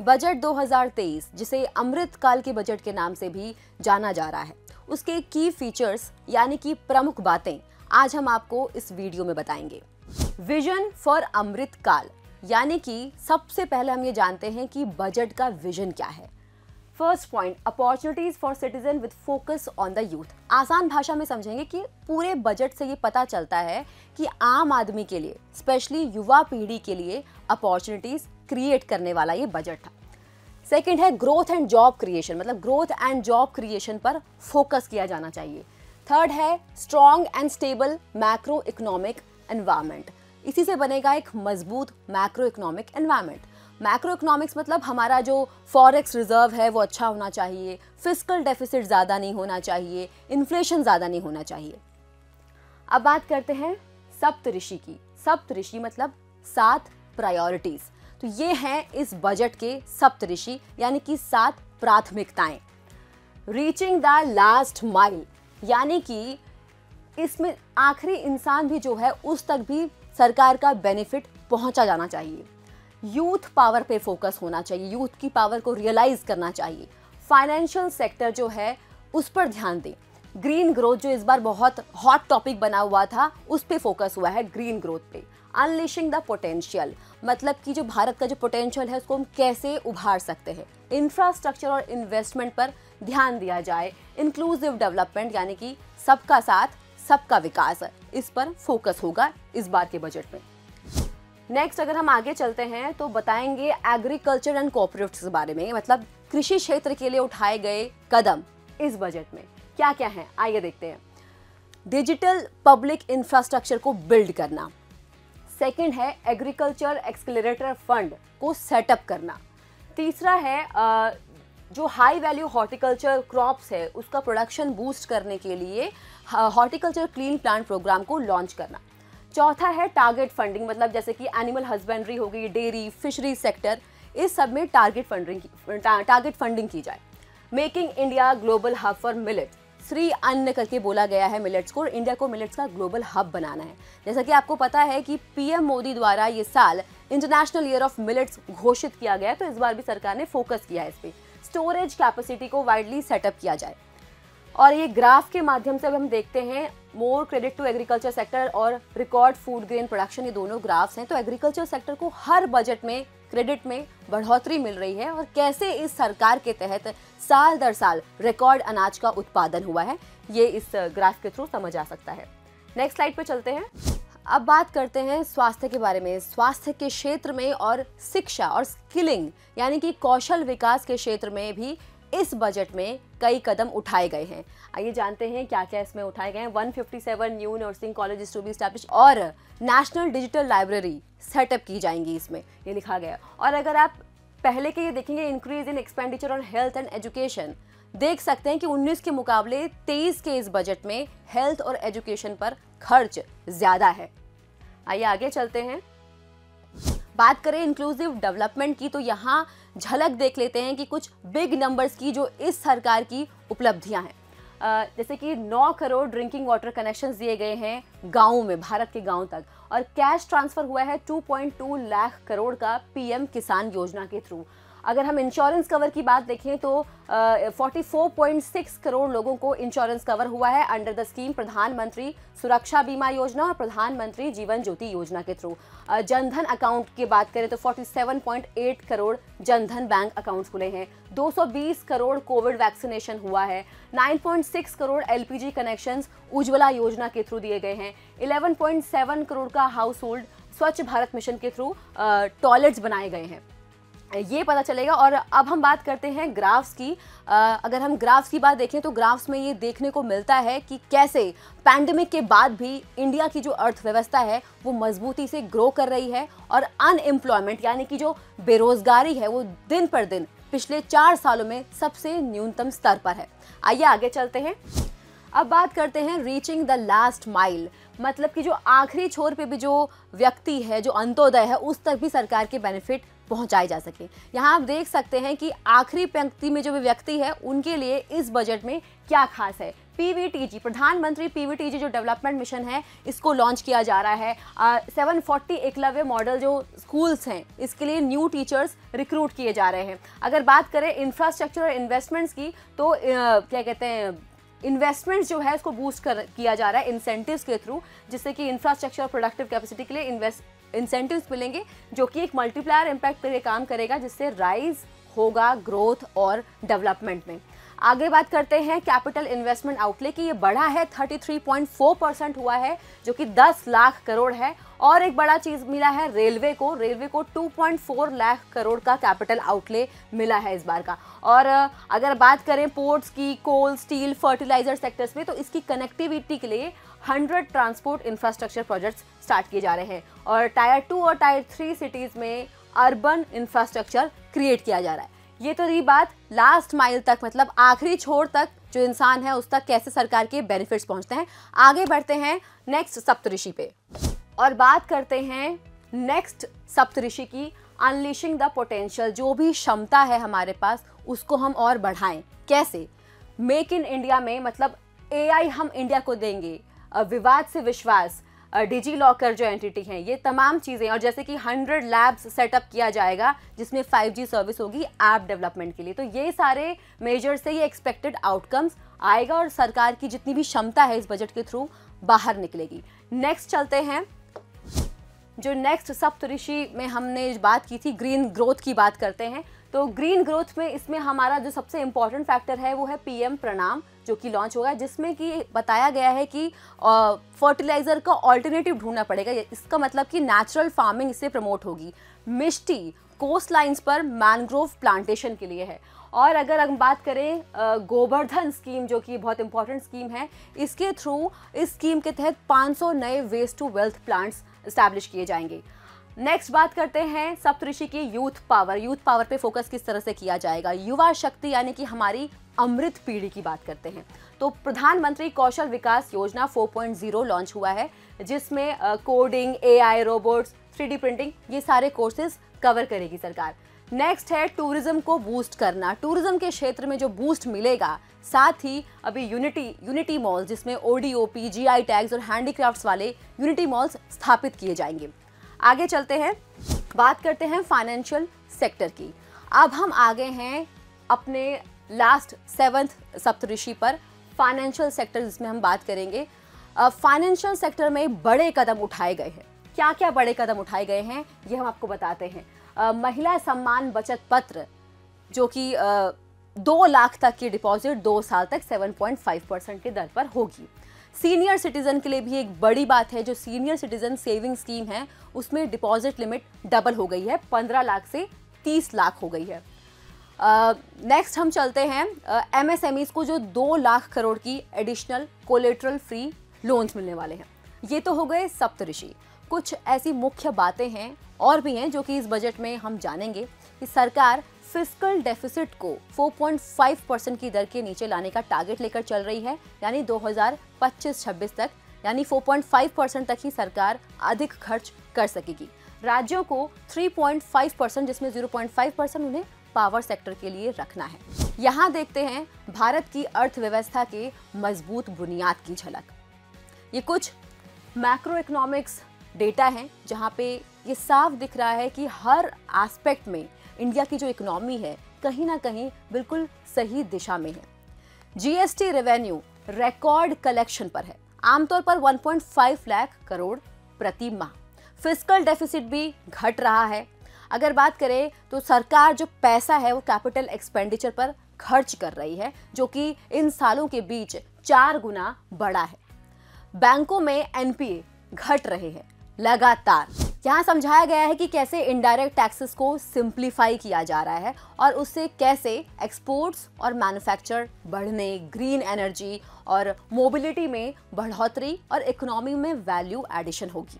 Budget 2023, जिसे अमृतकाल के budget के नाम से भी जाना जा रहा है, उसके की फीचर्स यानी कि प्रमुख बातें आज हम आपको इस वीडियो में बताएंगे। विजन फॉर अमृतकाल यानी कि सबसे पहले हम ये जानते हैं कि बजट का विजन क्या है। First point, opportunities for citizen with focus on the youth. आसान भाषा में समझेंगे कि पूरे बजट से ये पता चलता है कि आम आदमी के लिए, स्पेशली युवा पीढ़ी के लिए अपॉर्चुनिटीज क्रिएट करने वाला ये बजट था। सेकंड है ग्रोथ एंड जॉब क्रिएशन, मतलब ग्रोथ एंड जॉब क्रिएशन पर फोकस किया जाना चाहिए। थर्ड है strong and stable macro economic environment, इसी से बनेगा एक मजबूत macro economic environment. Macro economics मतलब हमारा जो फॉरेक्स रिजर्व है वो अच्छा होना चाहिए, फिस्कल डेफिसिट ज़्यादा नहीं होना चाहिए, इन्फ्लेशन ज़्यादा नहीं होना चाहिए। अब बात करते हैं सप्तऋषि की। सप्तऋषि मतलब 7 प्रायोरिटीज। तो ये हैं इस बजट के सप्तऋषि यानी कि 7 प्राथमिकताएं। रीचिंग द लास्ट माइल यानी कि इसमें आखिरी इंसान भी जो है उस तक भी सरकार का बेनिफिट पहुंचा जाना चाहिए। यूथ पावर पे फोकस होना चाहिए, यूथ की पावर को रियलाइज करना चाहिए। फाइनेंशियल सेक्टर जो है उस पर ध्यान दें। ग्रीन ग्रोथ जो इस बार बहुत हॉट टॉपिक बना हुआ था उस पे फोकस हुआ है, ग्रीन ग्रोथ पे। अनलिशिंग द पोटेंशियल मतलब कि जो भारत का जो पोटेंशियल है उसको हम कैसे उभार सकते हैं। इंफ्रास्ट्रक्चर और इन्वेस्टमेंट पर ध्यान दिया जाए। इंक्लूसिव डेवलपमेंट यानी कि सबका साथ सबका विकास, इस पर फोकस होगा इस बार के बजट में। नेक्स्ट अगर हम आगे चलते हैं तो बताएंगे एग्रीकल्चर एंड कोऑपरेटिव्स के बारे में, मतलब कृषि क्षेत्र के लिए उठाए गए कदम इस बजट में क्या क्या हैं, आइए देखते हैं। डिजिटल पब्लिक इंफ्रास्ट्रक्चर को बिल्ड करना। सेकंड है एग्रीकल्चर एक्सेलरेटर फंड को सेटअप करना। तीसरा है जो हाई वैल्यू हॉर्टिकल्चर क्रॉप्स है उसका प्रोडक्शन बूस्ट करने के लिए हॉर्टिकल्चर क्लीन प्लांट प्रोग्राम को लॉन्च करना। चौथा है टारगेट फंडिंग, मतलब जैसे कि एनिमल हस्बेंड्री हो गई, डेयरी, फिशरी सेक्टर, इस सब में टारगेट फंडिंग की जाए। Making India global hub for millet, Shri अन्न करके बोला गया है मिलेट्स को, और इंडिया को मिलेट्स का ग्लोबल हब बनाना है। जैसा कि आपको पता है कि पीएम मोदी द्वारा ये साल इंटरनेशनल ईयर ऑफ मिलेट्स घोषित किया गया है, तो इस बार भी सरकार ने फोकस किया है इस पर। स्टोरेज कैपेसिटी को वाइडली सेटअप किया जाए। और ये ग्राफ के माध्यम से अब हम देखते हैं मोर क्रेडिट टू एग्रीकल्चर सेक्टर और रिकॉर्ड फूड ग्रेन प्रोडक्शन, ये दोनों ग्राफ्स हैं। तो एग्रीकल्चर सेक्टर को हर बजट में क्रेडिट में बढ़ोतरी मिल रही है और कैसे इस सरकार के तहत साल दर साल रिकॉर्ड अनाज का उत्पादन हुआ है, ये इस ग्राफ के थ्रू समझ आ सकता है। नेक्स्ट स्लाइड पे चलते हैं। अब बात करते हैं स्वास्थ्य के बारे में। स्वास्थ्य के क्षेत्र में और शिक्षा और स्किलिंग यानी कि कौशल विकास के क्षेत्र में भी इस बजट में कई कदम उठाए गए हैं। आइए जानते हैं क्या क्या इसमें उठाए गए हैं। 157 new nursing college to be established और नेशनल डिजिटल लाइब्रेरी सेटअप की जाएंगी, इसमें ये लिखा गया है। और अगर आप पहले के ये देखेंगे increase in expenditure on health and education, देख सकते हैं कि 19 के मुकाबले 23 के इस बजट में हेल्थ और एजुकेशन पर खर्च ज्यादा है। आइए आगे चलते हैं। बात करें इंक्लूसिव डेवलपमेंट की तो यहाँ झलक देख लेते हैं कि कुछ बिग नंबर्स की जो इस सरकार की उपलब्धियां हैं। जैसे कि 9 करोड़ ड्रिंकिंग वाटर कनेक्शंस दिए गए हैं गाँव में, भारत के गाँव तक, और कैश ट्रांसफर हुआ है 2.2 लाख करोड़ का पीएम किसान योजना के थ्रू। अगर हम इंश्योरेंस कवर की बात देखें तो 44.6 करोड़ लोगों को इंश्योरेंस कवर हुआ है अंडर द स्कीम प्रधानमंत्री सुरक्षा बीमा योजना और प्रधानमंत्री जीवन ज्योति योजना के थ्रू। जनधन अकाउंट की बात करें तो 47.8 करोड़ जनधन बैंक अकाउंट्स खुले हैं। 220 करोड़ कोविड वैक्सीनेशन हुआ है। 9.6 करोड़ एलपीजी कनेक्शंस उज्ज्वला योजना के थ्रू दिए गए हैं। 11.7 करोड़ का हाउस होल्ड स्वच्छ भारत मिशन के थ्रू टॉयलेट्स बनाए गए हैं, ये पता चलेगा। और अब हम बात करते हैं ग्राफ्स की। अगर हम ग्राफ्स की बात देखें तो ग्राफ्स में ये देखने को मिलता है कि कैसे पैंडेमिक के बाद भी इंडिया की जो अर्थव्यवस्था है वो मजबूती से ग्रो कर रही है और अनएम्प्लॉयमेंट यानी कि जो बेरोजगारी है वो दिन पर दिन पिछले 4 सालों में सबसे न्यूनतम स्तर पर है। आइए आगे चलते हैं। अब बात करते हैं रीचिंग द लास्ट माइल, मतलब कि जो आखिरी छोर पे भी जो व्यक्ति है, जो अंत्योदय है, उस तक भी सरकार के बेनिफिट पहुंचाई जा सके। यहाँ आप देख सकते हैं कि आखिरी पंक्ति में जो व्यक्ति है उनके लिए इस बजट में क्या खास है। पीवीटीजी, प्रधानमंत्री पीवीटीजी जो डेवलपमेंट मिशन है, इसको लॉन्च किया जा रहा है। 740 एकलव्य मॉडल जो स्कूल्स हैं, इसके लिए न्यू टीचर्स रिक्रूट किए जा रहे हैं। अगर बात करें इंफ्रास्ट्रक्चर और इन्वेस्टमेंट्स की, तो क्या कहते हैं, इन्वेस्टमेंट्स जो है इसको बूस्ट किया जा रहा है इंसेंटिव्स के थ्रू, जिससे कि इंफ्रास्ट्रक्चर और प्रोडक्टिव कैपेसिटी के लिए इंसेंटिव्स मिलेंगे, जो कि एक मल्टीप्लायर इम्पैक्ट पे काम करेगा, जिससे राइज होगा ग्रोथ और डेवलपमेंट में। आगे बात करते हैं कैपिटल इन्वेस्टमेंट आउटले की। ये बढ़ा है 33.4% हुआ है, जो कि 10 लाख करोड़ है। और एक बड़ा चीज मिला है रेलवे को 2.4 लाख करोड़ का कैपिटल आउटले मिला है इस बार का। और अगर बात करें पोर्ट्स की, कोल, स्टील, फर्टिलाइजर सेक्टर्स में, तो इसकी कनेक्टिविटी के लिए 100 ट्रांसपोर्ट इंफ्रास्ट्रक्चर प्रोजेक्ट्स स्टार्ट किए जा रहे हैं। और टायर 2 और टायर 3 सिटीज में अर्बन इंफ्रास्ट्रक्चर क्रिएट किया जा रहा है। ये तो रही बात लास्ट माइल तक, मतलब आखिरी छोर तक जो इंसान है उस तक कैसे सरकार के बेनिफिट्स पहुंचते हैं। आगे बढ़ते हैं नेक्स्ट सप्तऋषि पे और बात करते हैं नेक्स्ट सप्तऋषि की, अनलीशिंग द पोटेंशियल। जो भी क्षमता है हमारे पास उसको हम और बढ़ाएं। कैसे? मेक इन इंडिया में, मतलब एआई हम इंडिया को देंगे, विवाद से विश्वास, डिजी लॉकर जो एंटिटी हैं, ये तमाम चीज़ें, और जैसे कि 100 लैब्स सेटअप किया जाएगा जिसमें 5G सर्विस होगी ऐप डेवलपमेंट के लिए। तो ये सारे मेजर से ये एक्सपेक्टेड आउटकम्स आएगा और सरकार की जितनी भी क्षमता है इस बजट के थ्रू बाहर निकलेगी। नेक्स्ट चलते हैं, जो नेक्स्ट सप्तऋषि में हमने बात की थी, ग्रीन ग्रोथ की बात करते हैं। तो ग्रीन ग्रोथ में इसमें हमारा जो सबसे इम्पॉर्टेंट फैक्टर है वो है पीएम प्रणाम, जो कि लॉन्च होगा, जिसमें कि बताया गया है कि फर्टिलाइजर का ऑल्टरनेटिव ढूंढना पड़ेगा। इसका मतलब कि नेचुरल फार्मिंग इससे प्रमोट होगी। मिष्टी कोस्ट लाइन्स पर मैनग्रोव प्लांटेशन के लिए है। और अगर हम बात करें गोवर्धन स्कीम, जो कि बहुत इंपॉर्टेंट स्कीम है, इसके थ्रू इस स्कीम के तहत 500 नए waste to wealth plants establish किए जाएंगे। नेक्स्ट बात करते हैं सप्तऋषि की यूथ पावर। यूथ पावर पे फोकस किस तरह से किया जाएगा? युवा शक्ति यानी कि हमारी अमृत पीढ़ी की बात करते हैं। तो प्रधानमंत्री कौशल विकास योजना 4.0 लॉन्च हुआ है, जिसमें coding, AI, robots, 3D printing, ये सारे कोर्सेज कवर करेगी सरकार। नेक्स्ट है टूरिज्म को बूस्ट करना। टूरिज्म के क्षेत्र में जो बूस्ट मिलेगा, साथ ही अभी यूनिटी मॉल, जिसमें ODOP, GI टैग्स और हैंडीक्राफ्ट्स वाले यूनिटी मॉल्स स्थापित किए जाएंगे। आगे चलते हैं, बात करते हैं फाइनेंशियल सेक्टर की। अब हम आगे हैं अपने लास्ट 7th सप्तऋषि पर, फाइनेंशियल सेक्टर, जिसमें हम बात करेंगे। फाइनेंशियल सेक्टर में बड़े कदम उठाए गए हैं। क्या क्या बड़े कदम उठाए गए हैं ये हम आपको बताते हैं। महिला सम्मान बचत पत्र, जो कि 2 लाख तक की डिपॉजिट 2 साल तक 7.5% की दर पर होगी। सीनियर सिटीजन के लिए भी एक बड़ी बात है। जो सीनियर सिटीजन सेविंग स्कीम है उसमें डिपॉजिट लिमिट डबल हो गई है, 15 लाख से 30 लाख हो गई है। नेक्स्ट हम चलते हैं MSMEs को जो 2 लाख करोड़ की एडिशनल कोलेटरल फ्री लोन्स मिलने वाले हैं। ये तो हो गए सप्तऋषि। कुछ ऐसी मुख्य बातें हैं और भी हैं जो कि इस बजट में हम जानेंगे कि सरकार फिस्कल डेफिसिट को 4.5% की दर के नीचे लाने का टारगेट लेकर चल रही है, यानी 2025-26 तक, यानी 4.5% तक ही सरकार अधिक खर्च कर सकेगी। राज्यों को 3.5%, जिसमें 0.5% उन्हें पावर सेक्टर के लिए रखना है। यहाँ देखते हैं भारत की अर्थव्यवस्था के मजबूत बुनियाद की झलक। ये कुछ मैक्रो इकोनॉमिक्स डेटा हैं जहाँ पे ये साफ दिख रहा है कि हर एस्पेक्ट में इंडिया की जो इकोनॉमी है कहीं ना कहीं बिल्कुल सही दिशा में है। GST रेवेन्यू रिकॉर्ड कलेक्शन पर है, आमतौर पर 1.5 लाख करोड़ प्रति माह। फिस्कल डेफिसिट भी घट रहा है। अगर बात करें तो सरकार जो पैसा है वो कैपिटल एक्सपेंडिचर पर खर्च कर रही है, जो कि इन सालों के बीच 4 गुना बढ़ा है। बैंकों में NPA घट रहे हैं लगातार। यहाँ समझाया गया है कि कैसे इनडायरेक्ट टैक्सेस को सिंप्लीफाई किया जा रहा है और उससे कैसे एक्सपोर्ट्स और मैन्युफैक्चर बढ़ने, ग्रीन एनर्जी और मोबिलिटी में बढ़ोतरी और इकोनॉमी में वैल्यू एडिशन होगी।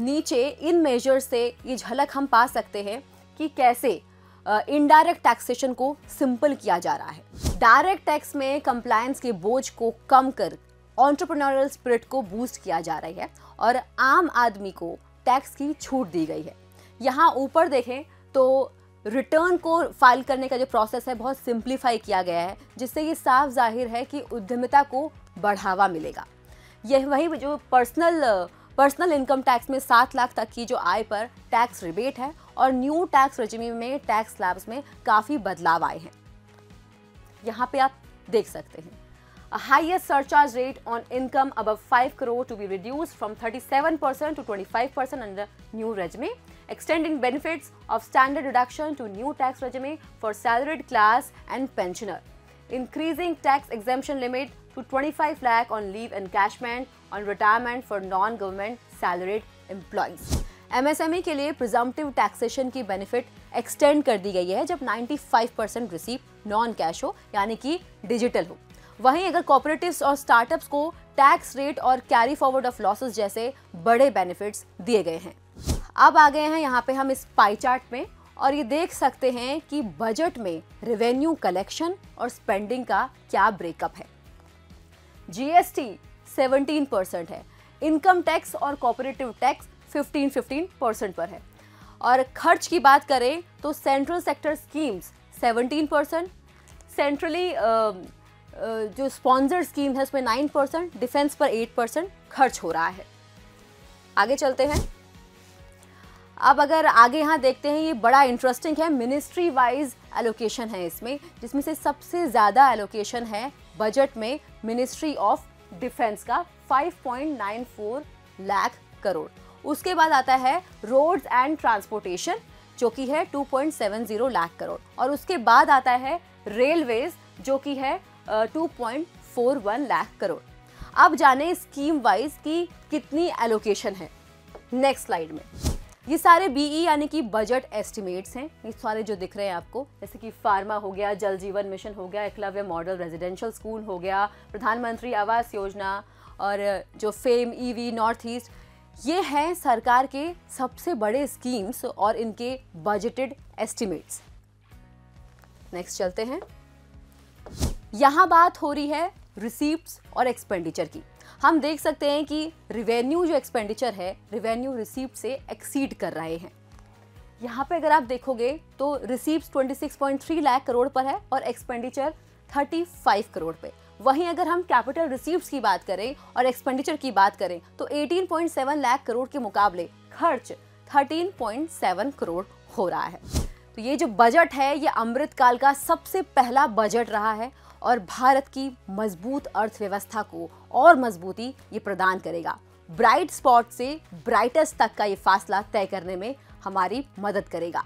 नीचे इन मेजर्स से ये झलक हम पा सकते हैं कि कैसे इनडायरेक्ट टैक्सेशन को सिंपल किया जा रहा है। डायरेक्ट टैक्स में कंप्लायंस के बोझ को कम कर एंटरप्रेन्योरियल स्पिरिट को बूस्ट किया जा रही है और आम आदमी को टैक्स की छूट दी गई है। यहाँ ऊपर देखें तो रिटर्न को फाइल करने का जो प्रोसेस है बहुत सिंप्लीफाई किया गया है, जिससे ये साफ जाहिर है कि उद्यमिता को बढ़ावा मिलेगा। यह वही जो पर्सनल इनकम टैक्स में 7 लाख तक की जो आय पर टैक्स रिबेट है और न्यू टैक्स रेजिम में टैक्स स्लैब्स में काफ़ी बदलाव आए हैं। यहाँ पे आप देख सकते हैं A highest surcharge rate on income above 5 crore to be reduced from 37% to 25% under new regime, extending benefits of standard deduction to new tax regime for salaried class and pensioner, increasing tax exemption limit to 25 lakh on leave encashment on retirement for non-government salaried employees. MSME के लिए presumptive taxation की benefit extend कर दी गई है जब 95% receive non cash हो, यानी कि डिजिटल हो। वहीं अगर कॉर्पोरेटिव्स और स्टार्टअप्स को टैक्स रेट और कैरी फॉरवर्ड ऑफ लॉसेस जैसे बड़े बेनिफिट्स दिए गए हैं। अब आ गए हैं यहाँ पे हम इस पाई चार्ट में, और ये देख सकते हैं कि बजट में रेवेन्यू कलेक्शन और स्पेंडिंग का क्या ब्रेकअप है। जीएसटी 17% है, इनकम टैक्स और कॉर्पोरेटिव टैक्स 15% पर है, और खर्च की बात करें तो सेंट्रल सेक्टर स्कीम्स 17%, सेंट्रली जो स्पॉन्सर्ड स्कीम है उसमें 9%, डिफेंस पर 8% खर्च हो रहा है। आगे चलते हैं। अब अगर आगे यहाँ देखते हैं, ये बड़ा इंटरेस्टिंग है, मिनिस्ट्री वाइज एलोकेशन है इसमें, जिसमें से सबसे ज़्यादा एलोकेशन है बजट में मिनिस्ट्री ऑफ डिफेंस का 5.94 लाख करोड़। उसके बाद आता है रोड्स एंड ट्रांसपोर्टेशन जो कि है 2.70 लाख करोड़, और उसके बाद आता है रेलवेज जो कि है 2.41 लाख करोड़। अब जाने स्कीम वाइज की कितनी एलोकेशन है नेक्स्ट स्लाइड में। ये सारे बीई यानी कि बजट एस्टिमेट्स हैं, ये सारे जो दिख रहे हैं आपको, जैसे कि फार्मा हो गया, जल जीवन मिशन हो गया, एकलव्य मॉडल रेजिडेंशियल स्कूल हो गया, प्रधानमंत्री आवास योजना, और जो फेम ईवी नॉर्थ ईस्ट, ये हैं सरकार के सबसे बड़े स्कीम्स और इनके बजटेड एस्टिमेट्स। नेक्स्ट चलते हैं। यहाँ बात हो रही है रिसीप्ट्स और एक्सपेंडिचर की। हम देख सकते हैं कि रिवेन्यू जो एक्सपेंडिचर है रिवेन्यू रिसीप्ट से एक्सीड कर रहे हैं। यहाँ पे अगर आप देखोगे तो रिसीप्ट्स 26.3 लाख करोड़ पर है और एक्सपेंडिचर 35 करोड़ पे। वहीं अगर हम कैपिटल रिसीप्ट्स की बात करें और एक्सपेंडिचर की बात करें तो 18.7 लाख करोड़ के मुकाबले खर्च 13.7 करोड़ हो रहा है। तो ये जो बजट है ये अमृतकाल का सबसे पहला बजट रहा है और भारत की मजबूत अर्थव्यवस्था को और मजबूती ये प्रदान करेगा। ब्राइट स्पॉट से ब्राइटेस्ट तक का ये फासला तय करने में हमारी मदद करेगा।